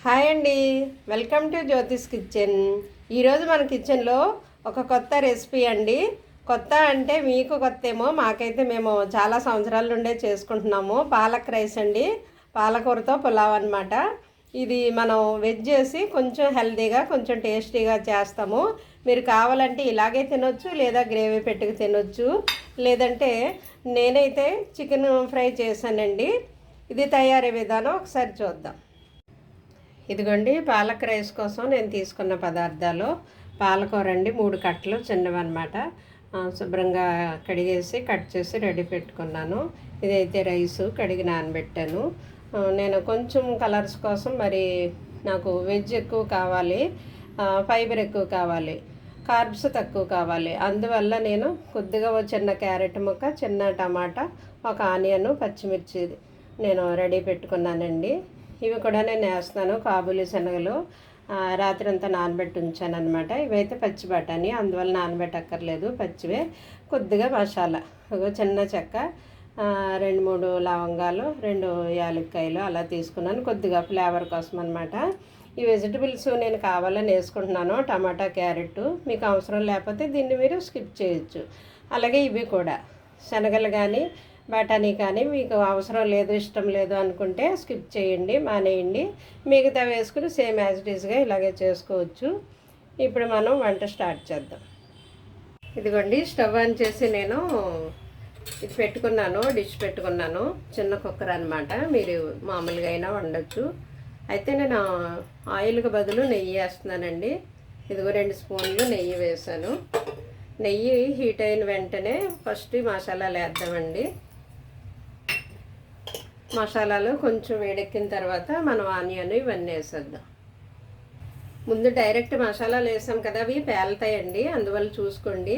Hi అండి, welcome to Jyothish kitchen. ఈరోజు మన కిచెన్లో ఒక కొత్త రెసిపీ అండి. కొత్త అంటే మీకు కొత్త ఏమో, మాకైతే మేము చాలా సంవత్సరాల నుండే చేసుకుంటున్నాము. పాలక్ రైస్ అండి, పాలకూరతో పులావ్ అనమాట. ఇది మనం వెజ్ చేసి కొంచెం హెల్తీగా కొంచెం టేస్టీగా చేస్తాము. మీరు కావాలంటే ఇలాగే తినొచ్చు, లేదా గ్రేవీ పెట్టుకు తినొచ్చు, లేదంటే నేనైతే చికెన్ ఫ్రై చేశానండి. ఇది తయారీ విధానం ఒకసారి చూద్దాం. ఇదిగోండి, పాలక్ రైస్ కోసం నేను తీసుకున్న పదార్థాలు: పాలకూర అండి 3 కట్టలు చిన్నవన్నమాట. శుభ్రంగా కడిగేసి కట్ చేసి రెడీ పెట్టుకున్నాను. ఇదైతే రైసు కడిగి నానబెట్టాను. నేను కొంచెం కలర్స్ కోసం మరి నాకు వెజ్ ఎక్కువ కావాలి, ఫైబర్ ఎక్కువ కావాలి, కార్బ్స్ తక్కువ కావాలి. అందువల్ల నేను కొద్దిగా చిన్న క్యారెట్ ముక్క, చిన్న టమాటా, ఒక ఆనియన్, పచ్చిమిర్చి నేను రెడీ పెట్టుకున్నానండి. ఇవి కూడా నేను వేస్తున్నాను. కాబూలి శనగలు రాత్రి అంతా నానబెట్టి ఉంచాను అనమాట. ఇవైతే పచ్చి బఠానీ, అందువల్ల నానబెట్టక్కర్లేదు, పచ్చివే. కొద్దిగా మసాలా, చిన్న చెక్క, 2-3 లవంగాలు, 2 యాలక్కాయలు అలా తీసుకున్నాను, కొద్దిగా ఫ్లేవర్ కోసం అనమాట. ఈ వెజిటబుల్స్ నేను కావాలని వేసుకుంటున్నాను. టమాటా, క్యారెట్ మీకు అవసరం లేకపోతే దీన్ని మీరు స్కిప్ చేయొచ్చు. అలాగే ఇవి కూడా శనగలు కానీ బఠానీ కానీ మీకు అవసరం లేదు, ఇష్టం లేదు అనుకుంటే స్కిప్ చేయండి, మానేయండి. మిగతా వేసుకుని సేమ్ యాజ్ ఇట్ ఈస్గా ఇలాగే చేసుకోవచ్చు. ఇప్పుడు మనం వంట స్టార్ట్ చేద్దాం. ఇదిగోండి, స్టవ్ ఆన్ చేసి నేను ఇది పెట్టుకున్నాను, డిష్ పెట్టుకున్నాను. చిన్న కుక్కర్ అనమాట, మీరు మామూలుగా అయినా వండొచ్చు. అయితే నేను ఆయిల్కి బదులు నెయ్యి వేస్తున్నానండి. ఇదిగో 2 స్పూన్లు నెయ్యి వేసాను. నెయ్యి హీట్ అయిన వెంటనే ఫస్ట్ మసాలాలు వేద్దామండి. మసాలాలు కొంచెం వేడెక్కిన తర్వాత మనం ఆనియన్ ఇవన్నీ వేసేద్దాం. ముందు డైరెక్ట్ మసాలాలు వేసాం కదా, అవి పేలుతాయండి, అందువల్ల చూసుకోండి.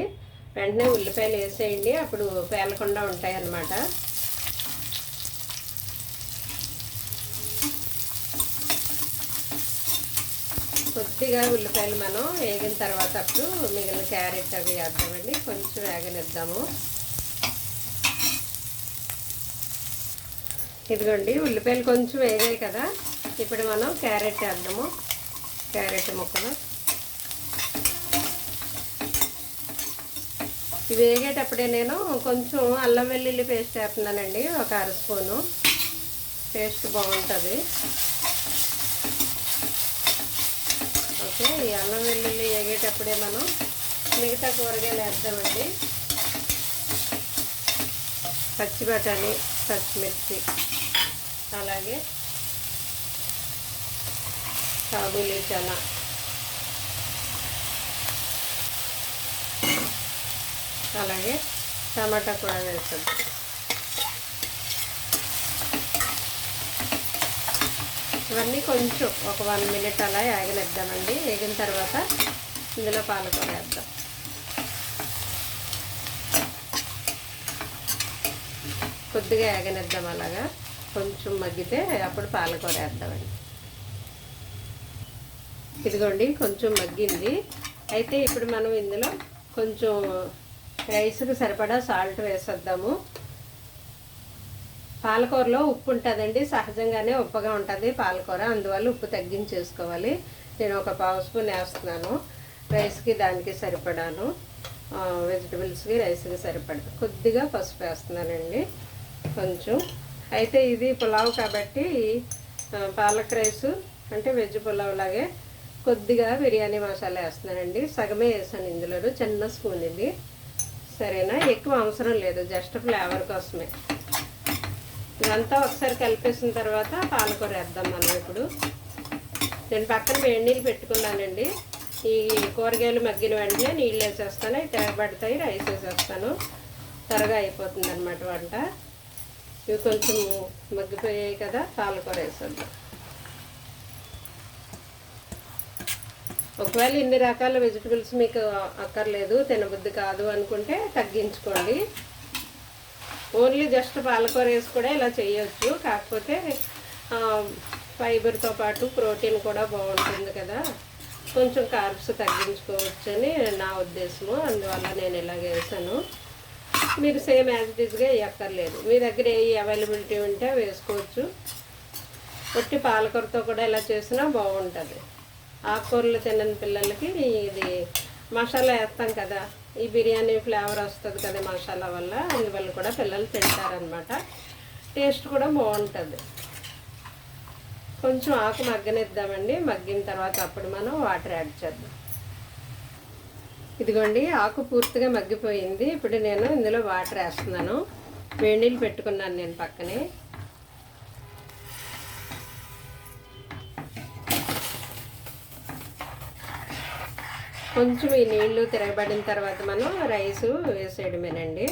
వెంటనే ఉల్లిపాయలు వేసేయండి, అప్పుడు పేలకుండా ఉంటాయి అన్నమాట. కొద్దిగా ఉల్లిపాయలు మనం వేగిన తర్వాత అప్పుడు మిగిలిన క్యారెట్ అవి వేద్దామండి. కొంచెం వేగనిద్దాము. ఇదిగోండి, ఉల్లిపాయలు కొంచెం వేగాయి కదా, ఇప్పుడు మనం క్యారెట్ వేద్దాము. క్యారెట్ ముక్కలు ఇవి వేగేటప్పుడే నేను కొంచెం అల్లం వెల్లుల్లి పేస్ట్ వేస్తున్నానండి, ఒక 1/2 స్పూను. టేస్ట్ బాగుంటుంది. ఓకే, ఈ అల్లం వెల్లుల్లి వేగేటప్పుడే మనం మిగతా కూరగాయలు వేద్దామండి. పచ్చి బఠానీ, పచ్చిమిర్చి, అలాగే కాబూలి చనా, అలాగే టమాటా కూడా వేస్తాం. ఇవన్నీ కొంచెం ఒక 1 మినిట్ అలా వేగనిద్దామండి. వేగిన తర్వాత ఇందులో పాలకూర వేద్దాం. కొద్దిగా వేగనిద్దాం, అలాగా కొంచెం మగ్గితే అప్పుడు పాలకూర వేద్దామండి. ఇదిగోండి, కొంచెం మగ్గింది. అయితే ఇప్పుడు మనం ఇందులో కొంచెం రైస్కి సరిపడా సాల్ట్ వేసేద్దాము. పాలకూరలో ఉప్పు ఉంటుందండి, సహజంగానే ఉప్పుగా ఉంటుంది పాలకూర, అందువల్ల ఉప్పు తగ్గించేసుకోవాలి. నేను ఒక 1/2 స్పూన్ వేస్తున్నాను. రైస్కి దానికి సరిపడాను, వెజిటబుల్స్కి రైస్కి సరిపడా. కొద్దిగా పసుపు వేస్తున్నానండి కొంచెం. అయితే ఇది పులావ్ కాబట్టి పాలక్ రైసు అంటే వెజ్ పులావ్ లాగే కొద్దిగా బిర్యానీ మసాలా వేస్తున్నానండి. సగమే వేసాను ఇందులో, చిన్న స్పూన్ ఇది. సరేనా, ఎక్కువ అవసరం లేదు, జస్ట్ ఫ్లేవర్ కోసమే. ఇదంతా ఒకసారి కలిపేసిన తర్వాత పాలకూర వేద్దాం మనం. ఇప్పుడు నేను పక్కన వేడి నీళ్ళు పెట్టుకున్నానండి. ఈ కూరగాయలు మగ్గిన వెంటనే నీళ్ళు వేసేస్తాను, అవి తెగబడతాయి. రైస్ వేసేస్తాను, త్వరగా అయిపోతుంది అన్నమాట వంట. ఇవి కొంచెం మగ్గిపోయాయి కదా, పాలకూర వేసేద్దాం. ఒకవేళ ఇన్ని రకాల వెజిటబుల్స్ మీకు అక్కర్లేదు, తినబుద్ధి కాదు అనుకుంటే తగ్గించుకోండి. ఓన్లీ జస్ట్ పాలకూర వేసి కూడా ఇలా చేయొచ్చు. కాకపోతే ఫైబర్తో పాటు ప్రోటీన్ కూడా బాగుంటుంది కదా, కొంచెం కార్బ్స్ తగ్గించుకోవచ్చు అని నా ఉద్దేశము. అందువల్ల నేను ఇలాగ వేసాను. మీరు సేమ్ యాజ్ ఇట్ ఈస్గా వేయక్కర్లేదు, మీ దగ్గర ఏ అవైలబిలిటీ ఉంటే వేసుకోవచ్చు. ఒట్టి పాలకూరతో కూడా ఇలా చేసినా బాగుంటుంది. ఆకుకూరలు తినని పిల్లలకి ఇది మసాలా వేస్తాం కదా, ఈ బిర్యానీ ఫ్లేవర్ వస్తుంది కదా మసాలా వల్ల, అందువల్ల కూడా పిల్లలు తింటారనమాట. టేస్ట్ కూడా బాగుంటుంది. కొంచెం ఆకు మగ్గనిద్దామండి. మగ్గిన తర్వాత అప్పుడు మనం వాటర్ యాడ్ చేద్దాం. ఇదిగోండి ఆకు పూర్తిగా మగ్గిపోయింది. ఇప్పుడు నేను ఇందులో వాటర్ వేస్తున్నాను. వేడి నీళ్ళు పెట్టుకున్నాను నేను పక్కనే. కొంచెం ఈ నీళ్లు తిరగబడిన తర్వాత మనం రైసు వేసేయడమేనండి.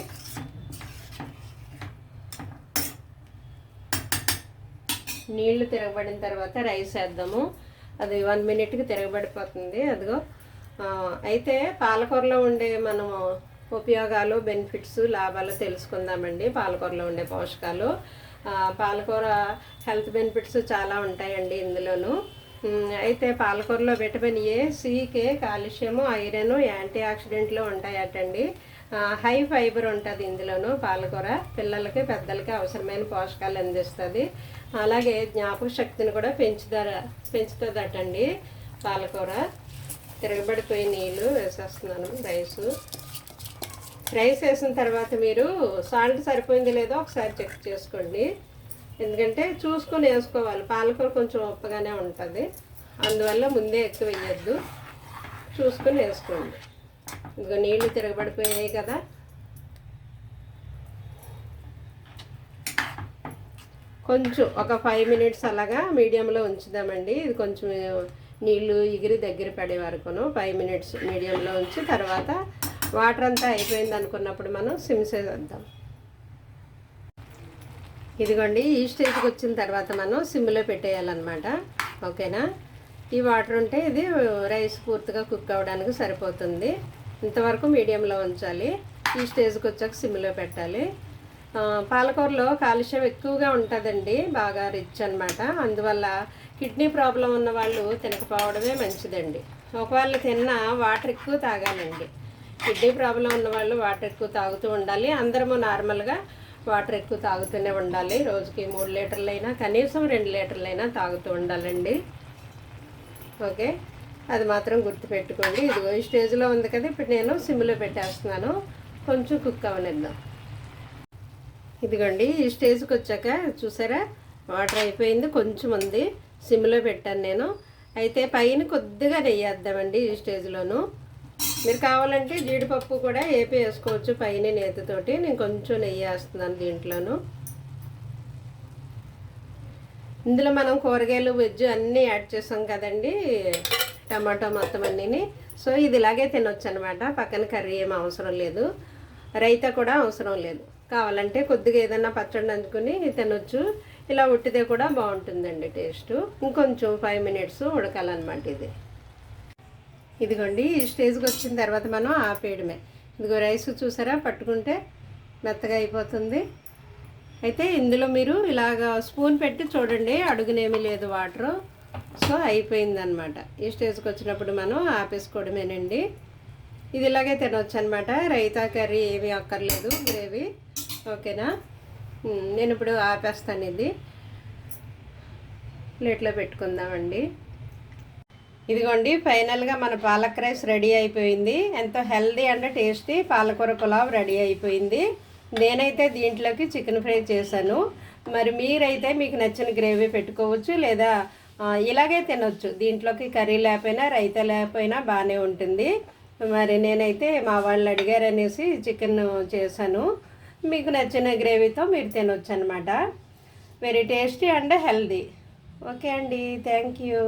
నీళ్లు తిరగబడిన తర్వాత రైస్ వేద్దాము. అది 1 మినిట్కి తిరగబడిపోతుంది. అదిగో అయితే పాలకూరలో ఉండే మనము ఉపయోగాలు, బెనిఫిట్స్, లాభాలు తెలుసుకుందామండి. పాలకూరలో ఉండే పోషకాలు, పాలకూర హెల్త్ బెనిఫిట్స్ చాలా ఉంటాయండి ఇందులోను. అయితే పాలకూరలో vitamin A, C, K, calcium, iron, యాంటీ ఆక్సిడెంట్లు ఉంటాయటండి. హై ఫైబర్ ఉంటుంది ఇందులోను. పాలకూర పిల్లలకి పెద్దలకి అవసరమైన పోషకాలు అందిస్తుంది. అలాగే జ్ఞాపక శక్తిని కూడా పెంచుతుందటండి పాలకూర. తిరగబడిపోయి నీళ్ళు వేసేస్తున్నాను. రైస్ వేసిన తర్వాత మీరు సాల్ట్ సరిపోయింది లేదో ఒకసారి చెక్ చేసుకోండి. ఎందుకంటే చూసుకొని వేసుకోవాలి. పాలకూర కొంచెం ఉప్పగానే ఉంటుంది, అందువల్ల ముందే ఎక్కువ వేయద్దు, చూసుకొని వేసుకోండి. ఇదిగో నీళ్ళు తిరగబడిపోయాయి కదా. కొంచెం ఒక 5 మినిట్స్ అలాగా మీడియంలో ఉంచుదామండి. ఇది కొంచెం నీళ్ళు ఎగిరి దగ్గర పడే వరకును 5 మినిట్స్ మీడియంలో ఉంచి తర్వాత వాటర్ అంతా అయిపోయింది అనుకున్నప్పుడు మనం సిమ్ చేద్దాం. ఇదిగోండి ఈ స్టేజ్కి వచ్చిన తర్వాత మనం సిమ్లో పెట్టేయాలన్నమాట. ఓకేనా? ఈ వాటర్ ఉంటే ఇది రైస్ పూర్తిగా కుక్ అవ్వడానికి సరిపోతుంది. ఇంతవరకు మీడియంలో ఉంచాలి. ఈ స్టేజ్కి వచ్చాక సిమ్లో పెట్టాలి. పాలకూరలో కాల్షియం ఎక్కువగా ఉంటుందండి, బాగా రిచ్ అనమాట. అందువల్ల కిడ్నీ ప్రాబ్లం ఉన్న వాళ్ళు తినకపోవడమే మంచిదండి. ఒకవేళ తిన్నా వాటర్ ఎక్కువ తాగాలండి. కిడ్నీ ప్రాబ్లం ఉన్న వాళ్ళు వాటర్ ఎక్కువ తాగుతూ ఉండాలి. అందరము నార్మల్గా వాటర్ ఎక్కువ తాగుతూనే ఉండాలి. రోజుకి 3 లీటర్లైనా కనీసం 2 లీటర్లైనా తాగుతూ ఉండాలండి. ఓకే, అది మాత్రం గుర్తుపెట్టుకోండి. ఇదిగో ఈ స్టేజ్లో ఉంది కదా, ఇప్పుడు నేను సిమ్లో పెట్టేస్తున్నాను. కొంచెం కుక్ అవనిద్దాం. ఇదిగోండి ఈ స్టేజ్కి వచ్చాక చూసారా వాటర్ అయిపోయింది, కొంచెం ఉంది. సిమ్లో పెట్టాను నేను. అయితే పైన కొద్దిగా నెయ్యి వేద్దామండి ఈ స్టేజ్లోను. మీరు కావాలంటే జీడిపప్పు కూడా వేసుకోవచ్చు పైన నేతితోటి. నేను కొంచెం నెయ్యి వేస్తున్నాను దీంట్లోను. ఇందులో మనం కూరగాయలు, వెజ్ అన్నీ యాడ్ చేసాం కదండి, టమాటో మొత్తం అన్నీని. సో ఇది ఇలాగే తినొచ్చు అనమాట. పక్కన కర్రీ ఏం అవసరం లేదు, రైతా కూడా అవసరం లేదు. కావాలంటే కొద్దిగా ఏదైనా పచ్చడి నంచుకొని తినొచ్చు. ఇలా ఉట్టితే కూడా బాగుంటుందండి టేస్ట్. ఇంకొంచెం 5 మినిట్స్ ఉడకాలన్నమాట ఇది. ఇదిగోండి ఈ స్టేజ్కి వచ్చిన తర్వాత మనం ఆపేయడమే. ఇదిగో రైస్ చూసారా పట్టుకుంటే మెత్తగా అయిపోతుంది. అయితే ఇందులో మీరు ఇలాగ స్పూన్ పెట్టి చూడండి, అడుగునేమీ లేదు వాటరు. సో అయిపోయిందనమాట. ఈ స్టేజ్కి వచ్చినప్పుడు మనం ఆపేసుకోవడమేనండి. ఇది ఇలాగే తినొచ్చు అనమాట. రైతా కర్రీ ఏమీ అక్కర్లేదు, గ్రేవీ. ఓకేనా? నేను ఇప్పుడు ఆపేస్తాను. ఇది ప్లేట్లో పెట్టుకుందామండి. ఇదిగోండి ఫైనల్గా మన పాలక్ రైస్ రెడీ అయిపోయింది. ఎంతో హెల్దీ అండ్ టేస్టీ పాలకూర పులావ్ రెడీ అయిపోయింది. నేనైతే దీంట్లోకి చికెన్ ఫ్రై చేశాను. మరి మీరైతే మీకు నచ్చిన గ్రేవీ పెట్టుకోవచ్చు, లేదా ఇలాగే తినొచ్చు. దీంట్లోకి కర్రీ లేకపోయినా రైతా లేకపోయినా బాగానే ఉంటుంది. మరి నేనైతే మా వాళ్ళు అడిగారనేసి చికెన్ చేశాను. మీకు నచ్చిన గ్రేవీతో మీరు తినొచ్చు అనమాట. Very tasty and healthy. Okay అండి, థ్యాంక్ యూ.